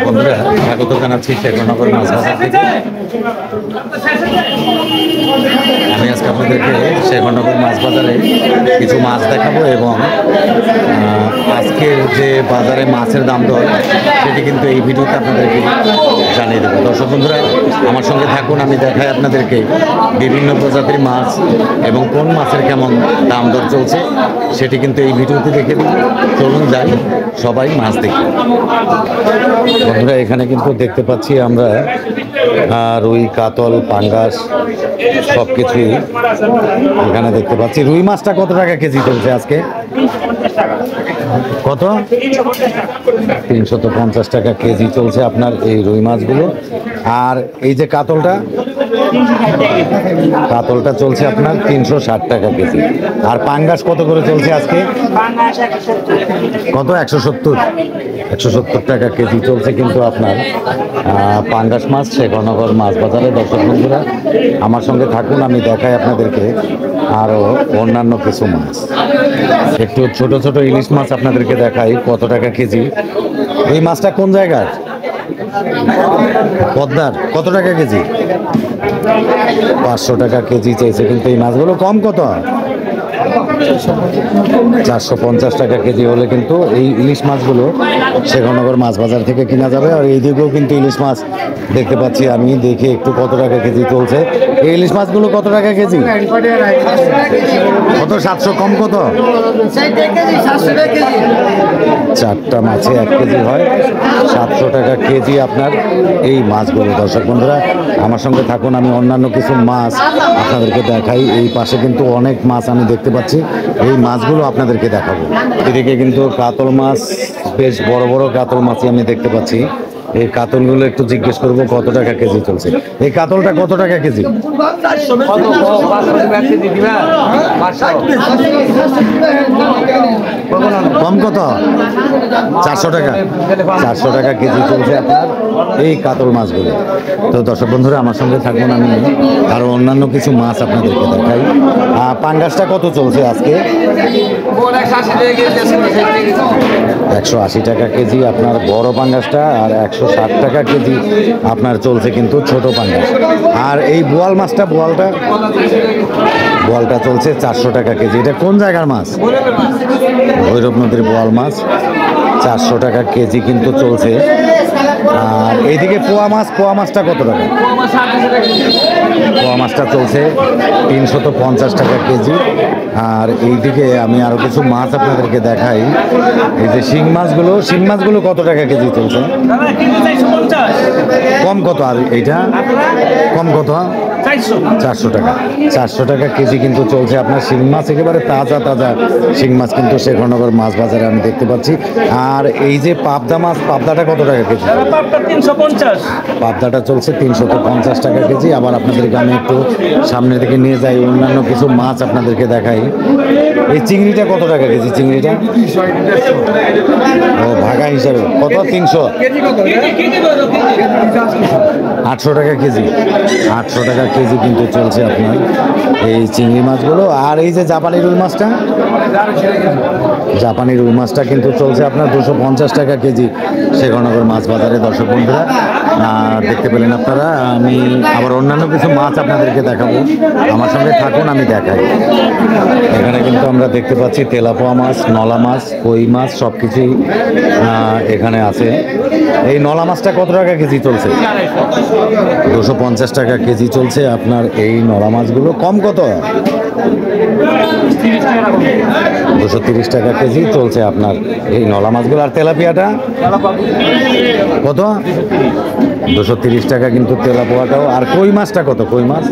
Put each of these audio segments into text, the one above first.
বন্ধুরা স্বাগত জানাচ্ছি শেখরনগর মাছ বাজার থেকে। আমি আজকে আপনাদেরকে শেখরনগর মাছ বাজারে কিছু মাছ দেখাবো এবং আজকের যে বাজারে মাছের দাম দর সেটি কিন্তু এই ভিডিওতে আপনাদেরকে জানিয়ে দেবো। দর্শক বন্ধুরা আমার সঙ্গে থাকুন, আমি দেখাই আপনাদেরকে বিভিন্ন প্রজাতির মাছ এবং কোন মাছের কেমন দাম দর চলছে সেটি কিন্তু এই ভিডিওতে দেখে দিই। চলুন যাই সবাই মাছ দেখি। বন্ধুরা এখানে কিন্তু দেখতে পাচ্ছি আমরা রুই, কাতল, পাঙ্গাস সব কিছুই এখানে দেখতে পাচ্ছি। রুই মাছটা কত টাকা কেজি চলছে আজকে? কত? 350 টাকা কেজি চলছে আপনার এই রুই মাছগুলো। আর এই যে কাতলটা চলছে আপনার 360 টাকা কেজি। আর পাঙ্গাস কত করে চলছে আজকে? কত? 170 টাকা কেজি চলছে কিন্তু আপনার পাঙ্গাস মাছ শেখরনগর মাছ বাজারে। দর্শক বন্ধুরা আমার সঙ্গে থাকুন, আমি দেখাই আপনাদেরকে আরও অন্যান্য কিছু মাছ। একটু ছোট ছোট ইলিশ মাছ আপনাদেরকে দেখাই কত টাকা কেজি। এই মাছটা কোন জায়গার? পদ্মার। কত টাকা কেজি? 500 টাকা কেজি চাইছে কিন্তু এই মাছগুলো কম। কত? 450 টাকা কেজি হলে কিন্তু এই ইলিশ মাছগুলো শেখরনগর মাছ বাজার থেকে কিনা যাবে। আর এই দিকেও কিন্তু ইলিশ মাছ দেখতে পাচ্ছি, আমি দেখি একটু কত টাকা কেজি চলছে এই ইলিশ মাছগুলো। কত টাকা কেজি? কত? 700। কম কত? 4টা মাছে 1 কেজি হয়, 700 টাকা কেজি আপনার এই মাছগুলো। দর্শক বন্ধুরা আমার সঙ্গে থাকুন, আমি অন্যান্য কিছু মাছ আপনাদেরকে দেখাই। এই পাশে কিন্তু অনেক মাছ আমি দেখতে পাচ্ছি, এই মাছগুলো আপনাদেরকে দেখাবো। এদিকে কিন্তু কাতল মাছ, বেশ বড় বড় কাতল মাছই আমি দেখতে পাচ্ছি। এই কাতলগুলো একটু জিজ্ঞেস করবো কত টাকা কেজি চলছে। এই কাতলটা কত টাকা কেজি? কম কত? 400 টাকা। 400 টাকা কেজি চলছে আপনার এই কাতল মাছগুলো। তো দর্শক বন্ধুরা আমার সঙ্গে থাকুন, আমি আরও অন্যান্য কিছু মাছ আপনাদেরকে দেখাই। পাঙ্গাসটা কত চলছে আজকে? 180 টাকা কেজি আপনার বড় পাঙ্গাসটা, আর 160 টাকা কেজি আপনার চলছে কিন্তু ছোট পাঙ্গাস। আর এই বোয়াল মাছটা, বোয়ালটা চলছে 400 টাকা কেজি। এটা কোন জায়গার মাছ? ভৈরব নদীর বোয়াল মাছ, 400 টাকা কেজি কিন্তু চলছে। আর এইদিকে পোয়া মাছটা কত টাকা? পোয়া মাছটা চলছে 350 টাকা কেজি। আর এইদিকে আমি আরো কিছু মাছ আপনাদেরকে দেখাই। এই যে শিং মাছগুলো কত টাকা কেজি চলছে? কম কত? আর এইটা কম কত? 400 টাকা। 400 টাকা কেজি কিন্তু চলছে আপনার শিং মাছ। একেবারে তাজা শিং মাছ কিন্তু শেখরনগর মাছ বাজারে আমি দেখতে পাচ্ছি। আর এই যে পাবদাটা কত টাকা কেজি? পাবদাটা চলছে 350 টাকা কেজি। আবার আপনাদেরকে আমি একটু সামনের দিকে নিয়ে যাই, অন্যান্য কিছু মাছ আপনাদেরকে দেখাই। এই চিংড়িটা কত টাকা কেজি? চিংড়িটা ও ভাগা হিসাবে কত? 300। 800 টাকা কেজি। 800 টাকা কেজি কিন্তু চলছে আপনার এই চিংড়ি মাছগুলো। আর এই যে জাপানি রুই মাছটা কিন্তু চলছে আপনার 250 টাকা কেজি শেখরনগর মাছ বাজারে। দর্শক বন্ধুরা দেখতে পেলেন আপনারা, আমি আবার অন্যান্য কিছু মাছ আপনাদেরকে দেখাবো, আমার সঙ্গে থাকুন, আমি দেখাই। এখানে কিন্তু আমরা দেখতে পাচ্ছি তেলাপোয়া মাছ, নলা মাছ, কই মাছ সব কিছুই এখানে আছে। এই নলা মাছটা কত টাকা কেজি চলছে? 250 টাকা কেজি চলছে আপনার এই নলা মাছগুলো। কম কত? 230 টাকা কেজি চলছে আপনার এই নলা মাছগুলো। আর তেলাপিয়াটা কত? 230 টাকা কিন্তু তেলাপোয়াটাও। আর কই মাছটা কত? কই মাছ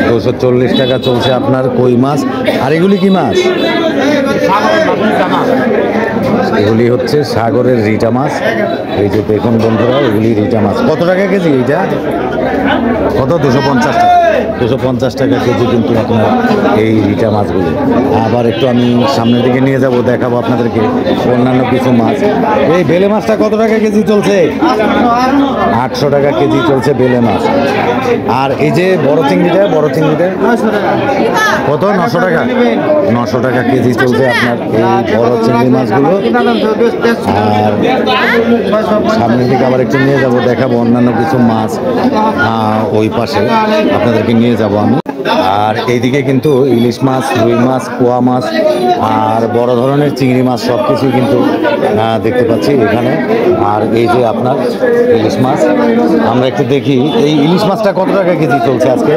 240 টাকা চলছে আপনার কই মাছ। আর এগুলি কি মাছ? এগুলি হচ্ছে সাগরের রিটা মাছ। এই যে দেখুন বন্ধুরা, এগুলি রিটা মাছ। কত টাকা কেজি এইটা? কত? 250 টাকা। 250 টাকা কেজি কিন্তু আপনার এই রিটা মাছগুলো। আবার একটু আমি সামনের দিকে নিয়ে যাব, দেখাবো আপনাদেরকে অন্যান্য কিছু মাছ। এই বেলে মাছটা কত টাকা কেজি চলছে? 800 টাকা কেজি চলছে বেলে মাছ। আর এই যে বড় চিংড়িটা কত? 900 টাকা। 900 টাকা কেজি চলছে আপনার এই বড় চিংড়ি মাছগুলো। আর সামনের দিকে আবার একটু নিয়ে যাব, দেখাবো অন্যান্য কিছু মাছ ওই পাশে আপনাদেরকে নিয়ে যাব আমি। আর এইদিকে কিন্তু ইলিশ মাছ, রুই মাছ, পোয়া মাছ আর বড় ধরনের চিংড়ি মাছ সব কিছুই কিন্তু দেখতে পাচ্ছি এখানে। আর এই যে আপনার ইলিশ মাছ, আমরা একটু দেখি এই ইলিশ মাছটা কত টাকা কেজি চলছে আজকে?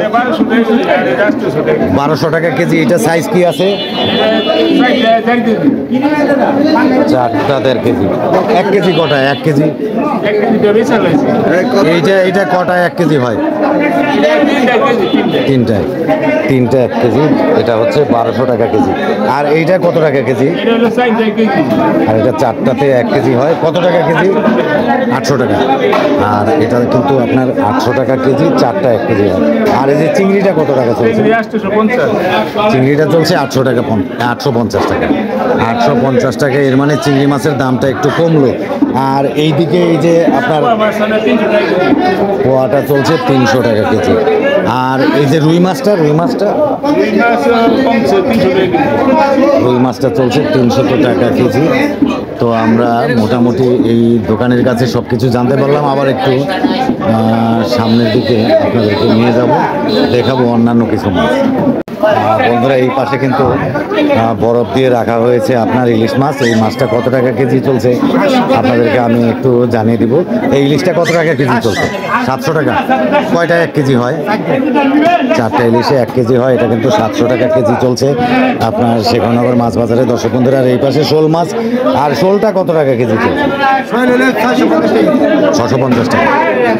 1200 টাকা কেজি। এটা সাইজ কি আছে? 4টা 1.5 কেজি। 1 কেজি কটায়? 1 কেজি এইটা কটায় 1 কেজি হয়? 3টায়। 1 কেজি। এটা হচ্ছে 1200 টাকা কেজি। আর এইটা কত টাকা কেজি? আর এটা 4টাতে 1 কেজি হয়। কত টাকা কেজি? 800 টাকা। আর এটা কিন্তু আপনার 800 টাকা কেজি, 4টা 1 কেজি হয়। আর এই যে চিংড়িটা কত টাকা চলছে? চিংড়িটা চলছে 800 টাকা, 850 টাকা। 850 টাকা। এর মানে চিংড়ি মাছের দামটা একটু কমলো। আর এইদিকে এই যে আপনার পোয়াটা চলছে 300 টাকা কেজি। আর এই যে রুই মাছটা রুই মাছটা চলছে 300 টাকা কেজি। তো আমরা মোটামুটি এই দোকানের কাছে সব কিছু জানতে পারলাম। আবার একটু সামনের দিকে আপনাদেরকে নিয়ে যাব, দেখাবো অন্যান্য কিছু মাছ। বন্ধুরা, এই পাশে কিন্তু বরফ দিয়ে রাখা হয়েছে আপনার ইলিশ মাছ। এই মাছটা কত টাকা কেজি চলছে আপনাদেরকে আমি একটু জানিয়ে দিব। এই ইলিশটা কত টাকা কেজি চলছে? 700 টাকা। কয়টা 1 কেজি হয়? 4টা ইলিশে 1 কেজি হয়। এটা কিন্তু 700 টাকা কেজি চলছে আপনার শেখরনগর মাছ বাজারে। দর্শক বন্ধুরা, আর এই পাশে শোল মাছ। আর শোলটা কত টাকা কেজি চলছে? 650 টাকা।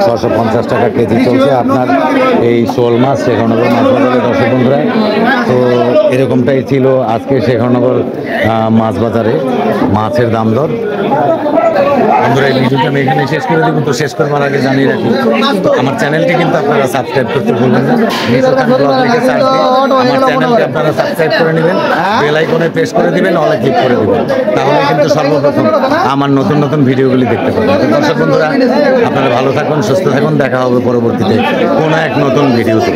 650 টাকা কেজি চলছে আপনার এই শোল মাছ শেখরনগর মাছ বাজারে। দর্শক বন্ধুরা, তো এরকমটাই ছিল আজকে শেখরনগর মাছ বাজারে মাছের দাম দর। বন্ধুরা, এই ভিডিওটা আমি এখানে শেষ করে দেবো। তো শেষ করবার আগে জানিয়ে রাখি, আমার চ্যানেলটি কিন্তু আপনারা সাবস্ক্রাইব করতে ভুলবেন না। নিশোখান ব্লগ লিখে সার্চ দিয়ে আমার চ্যানেলটি আপনারা সাবস্ক্রাইব করে নেবেন, বেল আইকনে প্রেস করে দিবেন, অলে ক্লিক করে দিবেন। তাহলে কিন্তু সর্বপ্রথম আমার নতুন নতুন ভিডিওগুলি দেখতে পাবেন। তো দর্শক বন্ধুরা, আপনারা ভালো থাকুন, সুস্থ থাকুন। দেখা হবে পরবর্তীতে কোনো এক নতুন ভিডিওতে।